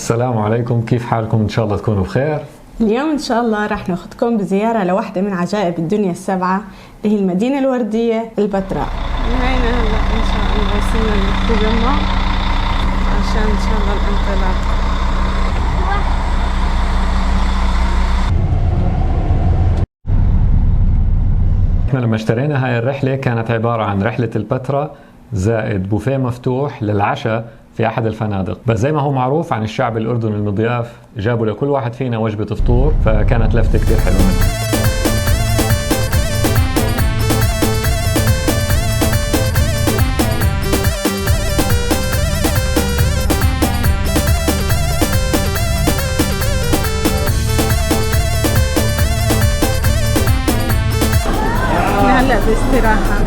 السلام عليكم، كيف حالكم؟ إن شاء الله تكونوا بخير. اليوم إن شاء الله راح ناخدكم بزيارة لواحدة من عجائب الدنيا السبعة اللي هي المدينة الوردية البتراء. نهينا هلا إن شاء الله وصلنا للتجمع عشان إن شاء الله الانطلاق. احنا لما اشترينا هاي الرحلة كانت عبارة عن رحلة البتراء زائد بوفيه مفتوح للعشاء في أحد الفنادق، بس زي ما هو معروف عن الشعب الأردني المضياف جابوا لكل واحد فينا وجبة فطور، فكانت لفتة كتير حلوة منه. هلا باستراحة.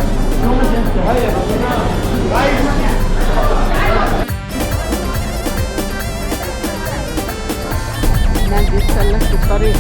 نادي يتسلك في الطريق.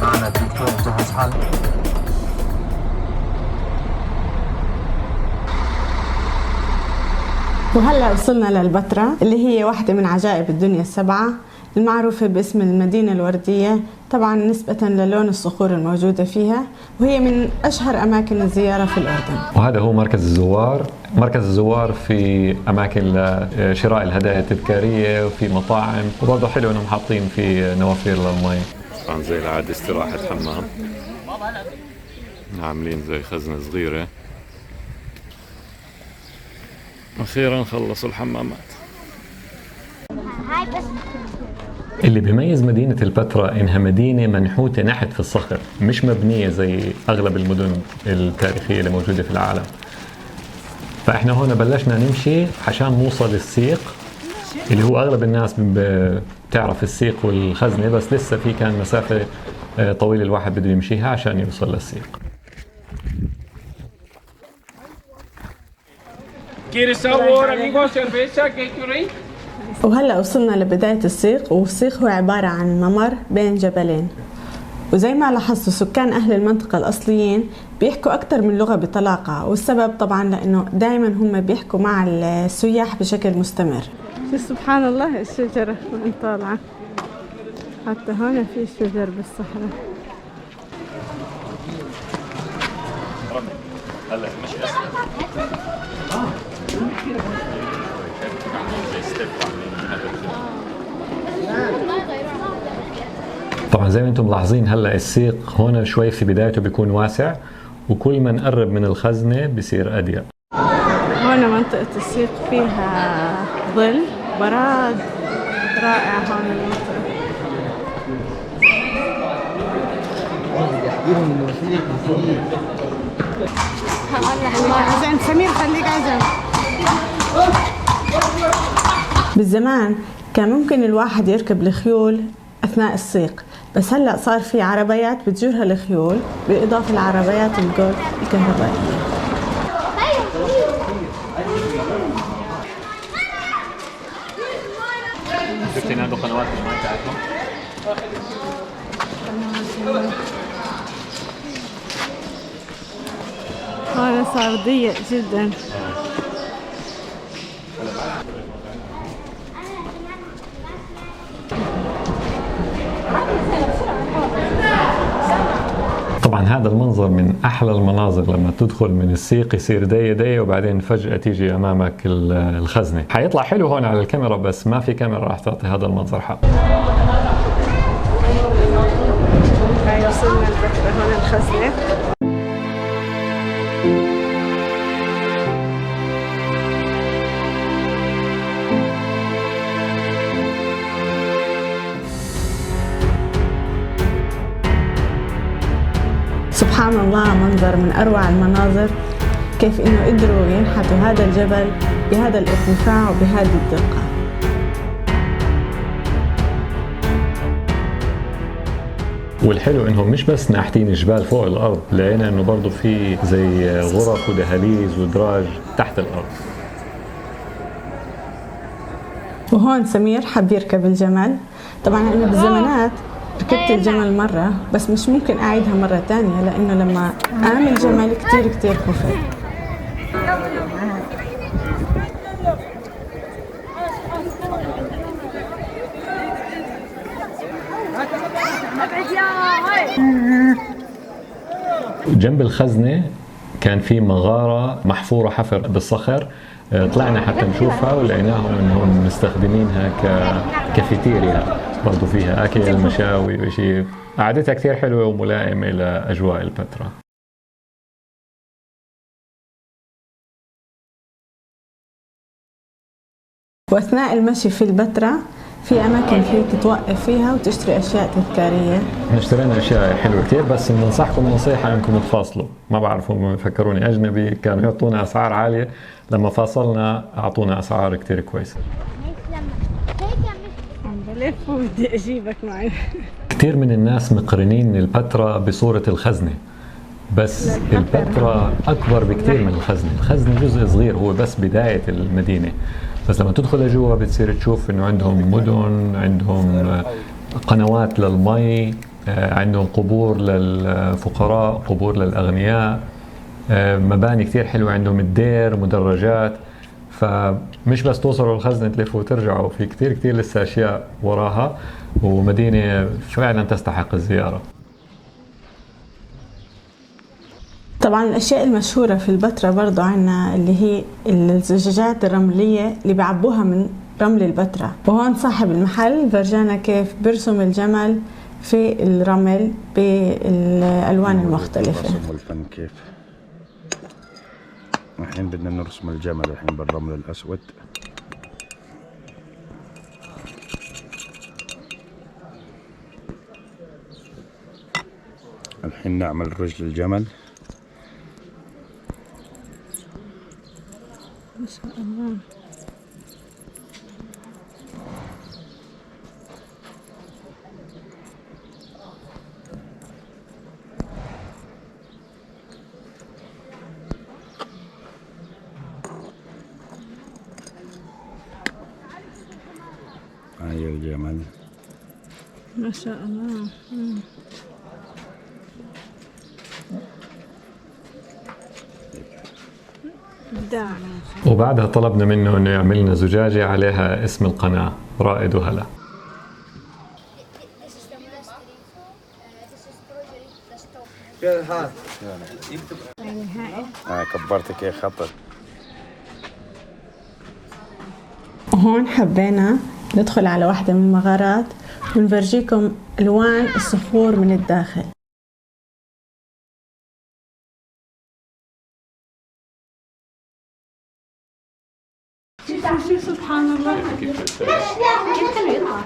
معنا دكتور جهز حل. وهلا وصلنا للبتراء اللي هي واحدة من عجائب الدنيا السبعة المعروفة باسم المدينة الوردية، طبعا نسبة للون الصخور الموجودة فيها، وهي من أشهر أماكن الزيارة في الأردن. وهذا هو مركز الزوار. مركز الزوار في أماكن لشراء الهدايا التذكارية وفي مطاعم، وبرضه حلو إنهم حاطين في نوافير للمي. طبعا زي العادة استراحة حمام، عاملين زي خزنة صغيرة. أخيرا خلصوا الحمامات. اللي بيميز مدينة البتراء إنها مدينة منحوتة نحت في الصخر، مش مبنية زي أغلب المدن التاريخية اللي موجودة في العالم. فإحنا هون بلشنا نمشي عشان نوصل السيق اللي هو أغلب الناس بتعرف السيق والخزنة، بس لسه في كان مسافة طويلة الواحد بده يمشيها عشان يوصل للسيق. وهلا وصلنا لبداية السيق، والسيق هو عبارة عن ممر بين جبلين، وزي ما لاحظتوا سكان أهل المنطقة الأصليين بيحكوا أكثر من لغة بطلاقة، والسبب طبعا لأنه دائما هم بيحكوا مع السياح بشكل مستمر. سبحان الله الشجرة وين طالعة، حتى هون في شجر بالصحراء. هلا مش طبعا زي ما انتم ملاحظين هلا السيق هون شوي في بدايته بيكون واسع، وكل ما نقرب من الخزنة بصير أضيق. هون منطقة السيق فيها ظل براد رائع. هون المنطقة عزم سمير خليك عزم. بالزمان كان ممكن الواحد يركب الخيول أثناء السيق، بس هلأ صار في عربيات بتجرها الخيول بالإضافة لعربيات الجولف الكهربائية. شفتي عنده قنوات ما بتاعتهم؟ هون صار ضيق جدا. طبعا هذا المنظر من أحلى المناظر، لما تدخل من السيق يصير دي وبعدين فجأة تيجي أمامك الخزنة. حيطلع حلو هون على الكاميرا، بس ما في كاميرا راح تعطي هذا المنظر حق. هاي وصلنا البتراء، هون الخزنة. سبحان الله، منظر من أروع المناظر، كيف إنه قدروا ينحتوا هذا الجبل بهذا الارتفاع وبهذه الدقة. والحلو انهم مش بس ناحتين جبال فوق الارض، لقينا انه برضه في زي غرف ودهاليز ودراج تحت الارض. وهون سمير حب يركب الجمل. طبعا أنا بالزمانات ركبت الجمل مرة، بس مش ممكن أعيدها مرة تانية، لأنه لما أعمل جمل كتير خفت. جنب الخزنة كان في مغارة محفورة حفر بالصخر، طلعنا حتى نشوفها ولقيناهم انهم مستخدمينها ككافيتيريا، برضو فيها اكل مشاوي وشيء. قعدتها كثير حلوة وملائمة لأجواء البتراء. وأثناء المشي في البتراء في أماكن فيك توقف فيها وتشتري أشياء تذكارية. اشترينا أشياء حلوة كثير، بس بننصحكم نصيحة إنكم تفاصلوا. ما بعرف هم يفكروني أجنبي، كانوا يعطونا أسعار عالية، لما فاصلنا أعطونا أسعار كثير كويسة. عم بلف وبدي أجيبك معي. كثير من الناس مقرنين البتراء بصورة الخزنة، بس البتراء أكبر بكثير من الخزنة. الخزنة جزء صغير، هو بس بداية المدينة، بس لما تدخل جوا بتصير تشوف إنه عندهم مدن، عندهم قنوات للمي، عندهم قبور للفقراء، قبور للأغنياء، مباني كثير حلوة، عندهم الدير، مدرجات. فمش بس توصلوا الخزنة تلفوا وترجعوا، في كثير لسه أشياء وراها، ومدينة فعلا تستحق الزيارة. طبعا الأشياء المشهورة في البتراء برضو عنا اللي هي الزجاجات الرملية اللي بيعبوها من رمل البتراء. وهون صاحب المحل فرجانا كيف برسم الجمل في الرمل بالألوان المختلفة. رسم الفن كيف. الحين بدنا نرسم الجمل الحين بالرمل الأسود. الحين نعمل رجل الجمل. ما شاء الله. هاي الجمل. ما شاء الله. وبعدها طلبنا منه انه يعمل لنا زجاجة عليها اسم القناة، رائد وهلا. كبرتك يا خطر. وهون حبينا ندخل على واحدة من المغارات ونفرجيكم ألوان الصخور من الداخل. سبحان الله. كيف كانوا يطلعوا؟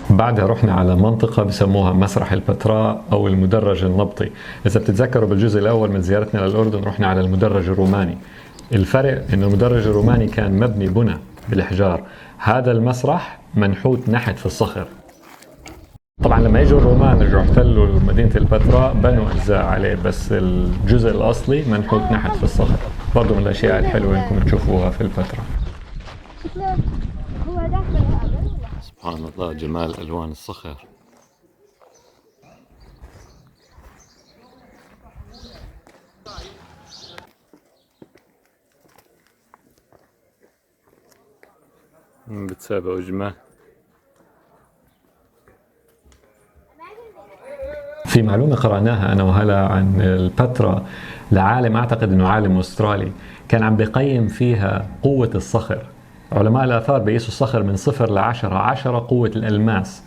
بعدها رحنا على منطقة بسموها مسرح البتراء أو المدرج النبطي. إذا بتتذكروا بالجزء الأول من زيارتنا للأردن رحنا على المدرج الروماني. الفرق إنه المدرج الروماني كان مبني بنى بالحجار، هذا المسرح منحوت نحت في الصخر. طبعا لما اجوا الرومان رجعوا احتلوا مدينة البتراء بنوا أجزاء عليه، بس الجزء الأصلي منحوت نحت في الصخر. برضو من الأشياء الحلوة إنكم تشوفوها في البتراء. سبحان الله، جمال ألوان الصخر. بتسابقوا جمال. في معلومة قرأناها أنا وهلا عن البتراء لعالم، أعتقد أنه عالم أسترالي، كان عم بيقيم فيها قوة الصخر. علماء الآثار بيقيسوا الصخر من 0 ل 10، 10 قوة الألماس.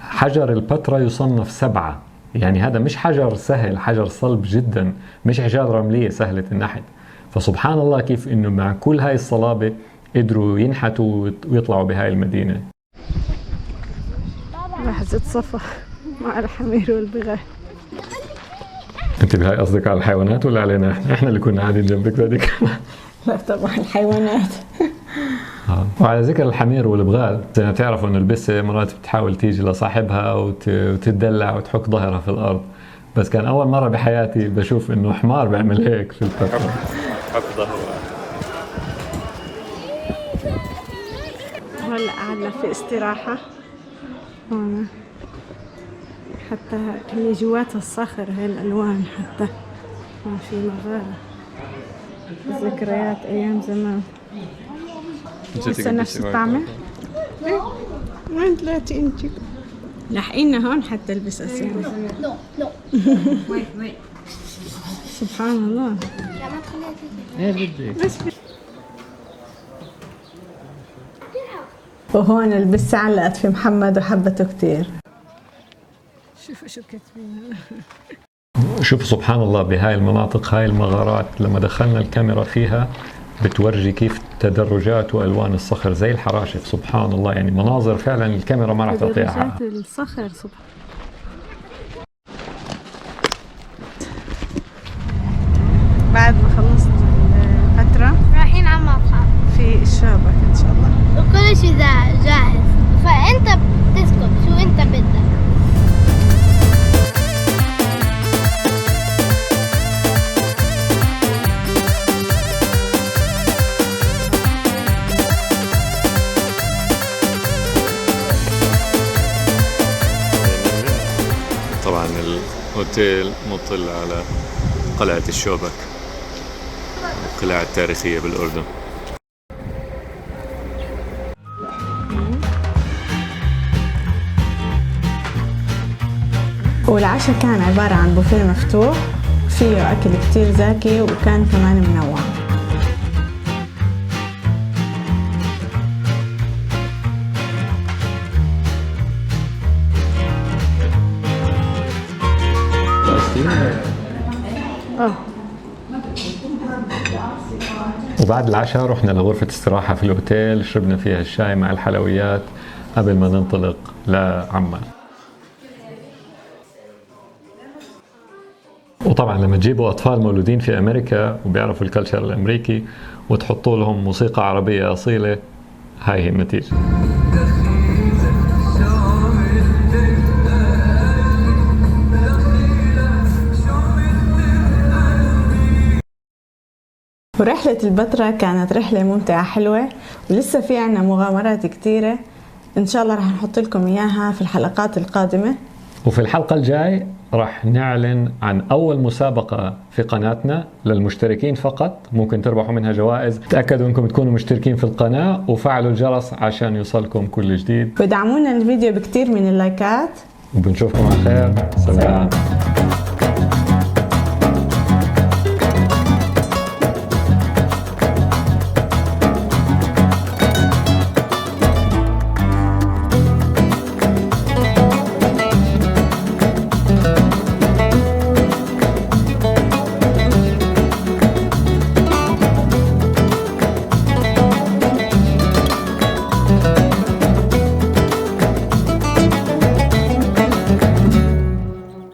حجر البتراء يصنف 7، يعني هذا مش حجر سهل، حجر صلب جدا، مش حجار رملية سهلة النحت. فسبحان الله كيف إنه مع كل هاي الصلابة قدروا ينحتوا ويطلعوا بهاي المدينة. لحظة صفا مع الحمير والبغال. انتبه، هاي قصدك على الحيوانات ولا علينا احنا؟ احنا اللي كنا قاعدين جنبك ذيك. لا طبعا الحيوانات. وعلى ذكر الحمير والبغال، زي ما بتعرفوا انه البسه مرات بتحاول تيجي لصاحبها وتدلع وتحك ظهرها في الارض، بس كان اول مره بحياتي بشوف انه حمار بيعمل هيك في البتراء. حك ظهره. هلا قعدنا في استراحة هون، حتى اللي جوات الصخر هاي الألوان، حتى ما في مغارة، ذكريات أيام زمان. لسه نفس الطعمة؟ وين طلعتي انت؟ لاحقينا هون حتى البس أسيان. سبحان الله. ايه بدك؟ وهون البسة علقت في محمد وحبته كتير. شوفوا شو كاتبين. شوف سبحان الله، بهاي المناطق، هاي المغارات لما دخلنا الكاميرا فيها بتورجي كيف تدرجات والوان الصخر زي الحراشف. سبحان الله، يعني مناظر فعلا الكاميرا ما راح تعطيها حق. تدرجات الصخر سبحان. بعد ما خلصت الفترة رايحين على المطعم في الشابك ان شاء الله. وكل شيء جاهز، فانت بتسكت شو انت بدك. طبعا الأوتيل مطل على قلعة الشوبك، القلاع التاريخية بالأردن. والعشاء كان عبارة عن بوفيه مفتوح فيه أكل كتير زاكي وكان كمان منوع. وبعد العشاء رحنا لغرفة استراحة في الأوتيل، شربنا فيها الشاي مع الحلويات قبل ما ننطلق لعمان. وطبعا لما تجيبوا أطفال مولودين في أمريكا وبيعرفوا الكالتشر الأمريكي وتحطوا لهم موسيقى عربية أصيلة، هاي هي النتيجة. ورحلة البتراء كانت رحلة ممتعة حلوة، ولسه في عنا مغامرات كتيرة إن شاء الله رح نحط لكم إياها في الحلقات القادمة. وفي الحلقة الجاي رح نعلن عن أول مسابقة في قناتنا للمشتركين فقط، ممكن تربحوا منها جوائز. تأكدوا أنكم تكونوا مشتركين في القناة وفعلوا الجرس عشان يوصلكم كل جديد، ودعمونا الفيديو بكتير من اللايكات. وبنشوفكم على خير. سلام.